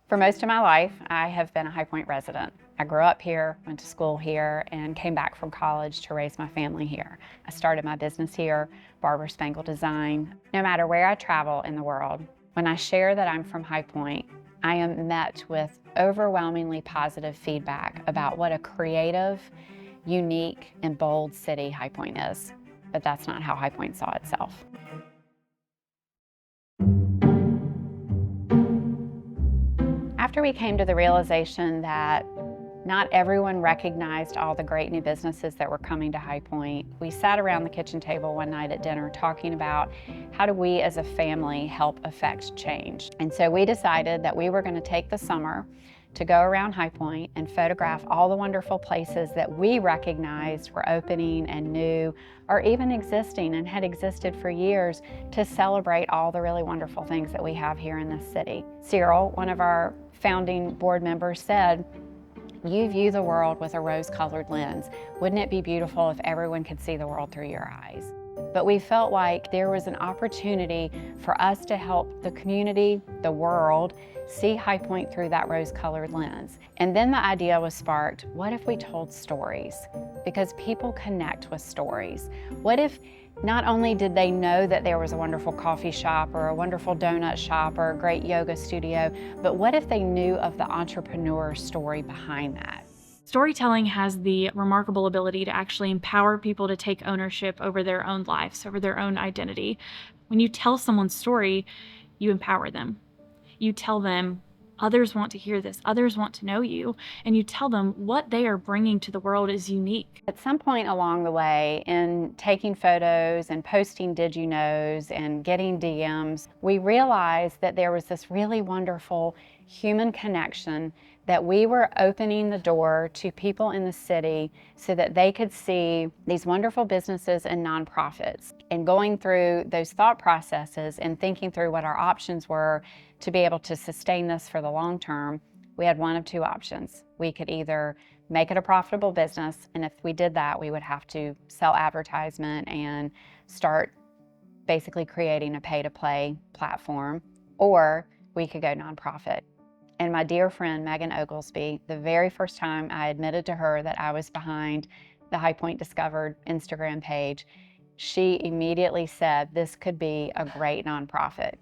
For most of my life, I have been a High Point resident. I grew up here, went to school here, and came back from college to raise my family here. I started my business here, Barber Spangle Design. No matter where I travel in the world, when I share that I'm from High Point, I am met with overwhelmingly positive feedback about what a creative, unique, and bold city High Point is. But that's not how High Point saw itself. After we came to the realization that not everyone recognized all the great new businesses that were coming to High Point, we sat around the kitchen table one night at dinner talking about how do we as a family help affect change. And so we decided that we were going to take the summer to go around High Point and photograph all the wonderful places that we recognized were opening and new, or even existing and had existed for years, to celebrate all the really wonderful things that we have here in this city. Cyril, one of our founding board members, said, "You view the world with a rose-colored lens. Wouldn't it be beautiful if everyone could see the world through your eyes?" But we felt like there was an opportunity for us to help the community, the world, see High Point through that rose-colored lens. And then the idea was sparked, what if we told stories? Because people connect with stories. What if not only did they know that there was a wonderful coffee shop or a wonderful donut shop or a great yoga studio, but what if they knew of the entrepreneur story behind that? Storytelling has the remarkable ability to actually empower people to take ownership over their own lives, over their own identity. When you tell someone's story, you empower them. You tell them, others want to hear this, others want to know you, and you tell them what they are bringing to the world is unique. At some point along the way, in taking photos and posting Did You Knows and getting DMs, we realized that there was this really wonderful human connection, that we were opening the door to people in the city so that they could see these wonderful businesses and nonprofits. And going through those thought processes and thinking through what our options were to be able to sustain this for the long term, we had one of two options. We could either make it a profitable business, and if we did that, we would have to sell advertisement and start basically creating a pay-to-play platform, or we could go nonprofit. And my dear friend, Megan Oglesby, the very first time I admitted to her that I was behind the High Point Discovered Instagram page, she immediately said this could be a great nonprofit.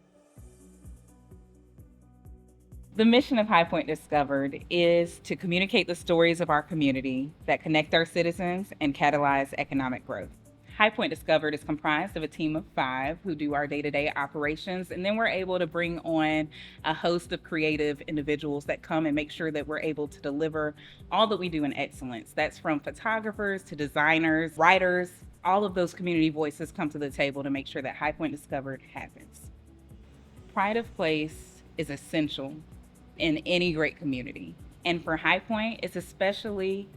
The mission of High Point Discovered is to communicate the stories of our community that connect our citizens and catalyze economic growth. High Point Discovered is comprised of a team of 5 who do our day-to-day operations, and then we're able to bring on a host of creative individuals that come and make sure that we're able to deliver all that we do in excellence. That's from photographers to designers, writers. All of those community voices come to the table to make sure that High Point Discovered happens. Pride of place is essential in any great community. And for High Point, it's especially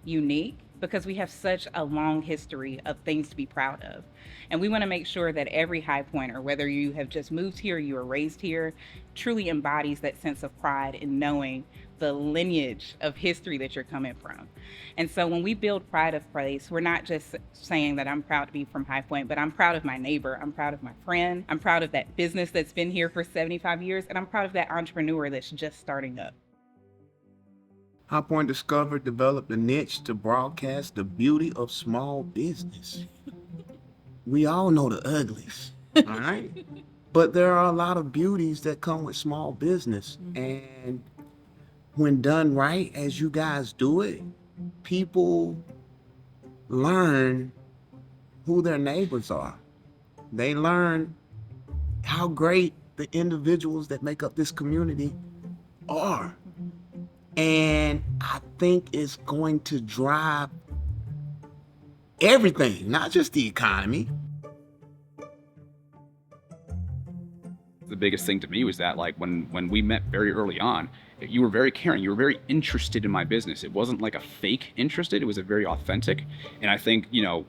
unique because we have such a long history of things to be proud of. And we want to make sure that every High Pointer, whether you have just moved here, you were raised here, truly embodies that sense of pride in knowing the lineage of history that you're coming from. And so when we build Pride of Place, we're not just saying that I'm proud to be from High Point, but I'm proud of my neighbor, I'm proud of my friend, I'm proud of that business that's been here for 75 years, and I'm proud of that entrepreneur that's just starting up. High Point Discovered developed a niche to broadcast the beauty of small business. We all know the uglies, all right? But there are a lot of beauties that come with small business. And when done right, as you guys do it, people learn who their neighbors are. They learn how great the individuals that make up this community are. And I think it's going to drive everything, not just the economy. The biggest thing to me was that, like, when we met very early on, you were very caring, you were very interested in my business. It wasn't like a fake interested, it was a very authentic. And I think, you know,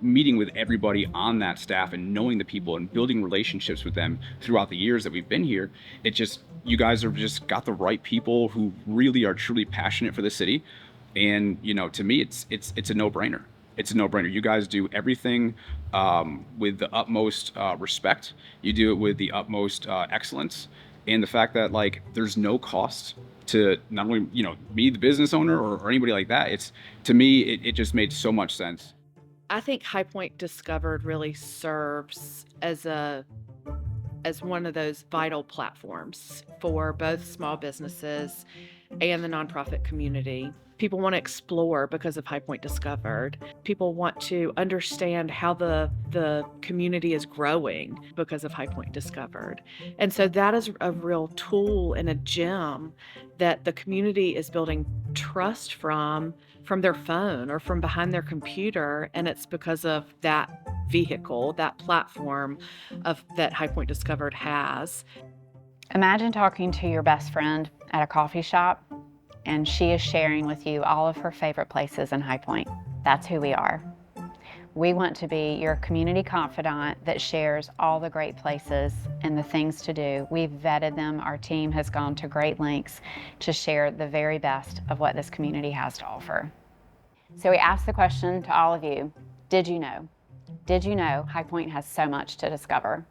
meeting with everybody on that staff and knowing the people and building relationships with them throughout the years that we've been here, it just, you guys have just got the right people who really are truly passionate for the city. And, you know, to me, it's a no-brainer. It's a no-brainer. You guys do everything with the utmost respect. You do it with the utmost excellence. And the fact that like there's no cost to not only, me, the business owner, or anybody like that. It's, to me, it just made so much sense. I think High Point Discovered really serves as one of those vital platforms for both small businesses and the nonprofit community. People want to explore because of High Point Discovered. People want to understand how the community is growing because of High Point Discovered. And so that is a real tool and a gem that the community is building trust from their phone or from behind their computer. And it's because of that vehicle, that platform that High Point Discovered has. Imagine talking to your best friend at a coffee shop and she is sharing with you all of her favorite places in High Point. That's who we are. We want to be your community confidant that shares all the great places and the things to do. We've vetted them. Our team has gone to great lengths to share the very best of what this community has to offer. So we asked the question to all of you, did you know? Did you know High Point has so much to discover?